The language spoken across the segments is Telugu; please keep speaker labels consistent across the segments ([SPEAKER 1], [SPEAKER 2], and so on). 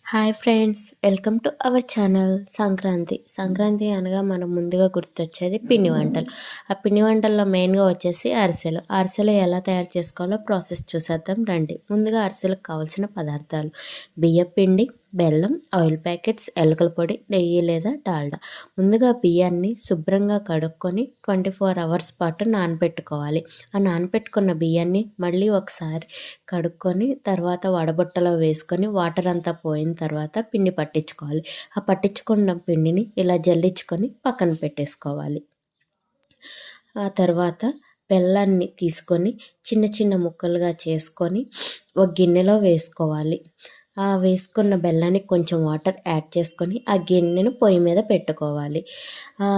[SPEAKER 1] Hi friends, welcome to our channel. Sankranti అనగా మనం ముందుగా గుర్తొచ్చేది పిండి వంటలు. ఆ పిండి వంటల్లో మెయిన్గా వచ్చేసి అరిసెలు ఎలా తయారు చేసుకోవాలో ప్రాసెస్ చూసేద్దాం రండి. ముందుగా అరిసెలకు కావాల్సిన పదార్థాలు: బియ్యం పిండి, బెల్లం, ఆయిల్ ప్యాకెట్స్, ఎలకల పొడి, నెయ్యి లేదా డాల్డా. ముందుగా బియ్యాన్ని శుభ్రంగా కడుక్కొని 24 అవర్స్ పాటు నానబెట్టుకోవాలి. ఆ నానబెట్టుకున్న బియ్యాన్ని మళ్ళీ ఒకసారి కడుక్కొని తర్వాత వడబుట్టలో వేసుకొని వాటర్ అంతా పోయిన తర్వాత పిండి పట్టించుకోవాలి. ఆ పట్టించుకున్న పిండిని ఇలా జల్లించుకొని పక్కన పెట్టేసుకోవాలి. ఆ తర్వాత బెల్లాన్ని తీసుకొని చిన్న చిన్న ముక్కలుగా చేసుకొని ఒక గిన్నెలో వేసుకోవాలి. ఆ వేసుకున్న బెల్లానికి కొంచెం వాటర్ యాడ్ చేసుకొని ఆ గిన్నెను పొయ్యి మీద పెట్టుకోవాలి. ఆ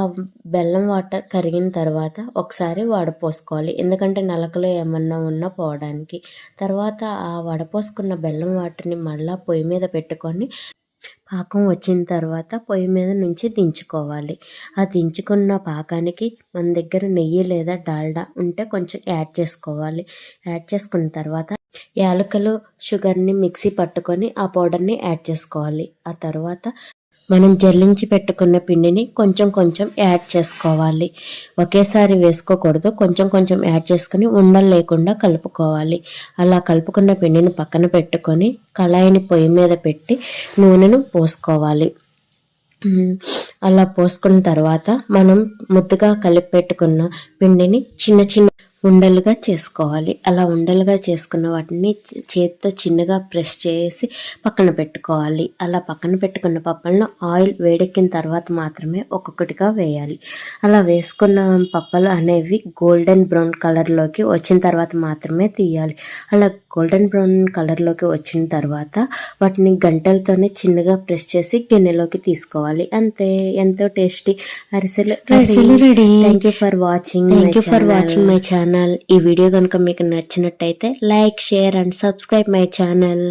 [SPEAKER 1] బెల్లం వాటర్ కరిగిన తర్వాత ఒకసారి వడపోసుకోవాలి, ఎందుకంటే నలకలు ఏమన్నా ఉన్నా పోవడానికి. తర్వాత ఆ వడపోసుకున్న బెల్లం వాటర్ని మళ్ళీ పొయ్యి మీద పెట్టుకొని పాకం వచ్చిన తర్వాత పొయ్యి మీద నుంచి దించుకోవాలి. ఆ దించుకున్న పాకానికి మన దగ్గర నెయ్యి లేదా డాల్డా ఉంటే కొంచెం యాడ్ చేసుకోవాలి. యాడ్ చేసుకున్న తర్వాత యాలకులు, షుగర్ని మిక్సీ పట్టుకొని ఆ పౌడర్ని యాడ్ చేసుకోవాలి. ఆ తర్వాత మనం జల్లించి పెట్టుకున్న పిండిని కొంచెం కొంచెం యాడ్ చేసుకోవాలి. ఒకేసారి వేసుకోకూడదు, కొంచెం కొంచెం యాడ్ చేసుకొని ఉండలు లేకుండా కలుపుకోవాలి. అలా కలుపుకున్న పిండిని పక్కన పెట్టుకొని కళాయిని పొయ్యి మీద పెట్టి నూనెను పోసుకోవాలి. అలా పోసుకున్న తర్వాత మనం ముద్దగా కలిపి పెట్టుకున్న పిండిని చిన్న చిన్న ఉండలుగా చేసుకోవాలి. అలా ఉండలుగా చేసుకున్న వాటిని చేతితో చిన్నగా ప్రెస్ చేసి పక్కన పెట్టుకోవాలి. అలా పక్కన పెట్టుకున్న పప్పలను ఆయిల్ వేడెక్కిన తర్వాత మాత్రమే ఒక్కొక్కటిగా వేయాలి. అలా వేసుకున్న పప్పలు అనేవి గోల్డెన్ బ్రౌన్ కలర్లోకి వచ్చిన తర్వాత మాత్రమే తీయాలి. అలా గోల్డెన్ బ్రౌన్ కలర్లోకి వచ్చిన తర్వాత వాటిని గంటలతోనే చిన్నగా ప్రెస్ చేసి గిన్నెలోకి తీసుకోవాలి. అంతే, ఎంతో టేస్టీ అరిసెలు ready. Thank you for watching my channel. ఈ వీడియో కనుక మీకు నచ్చినట్టయితే like, share and subscribe my channel.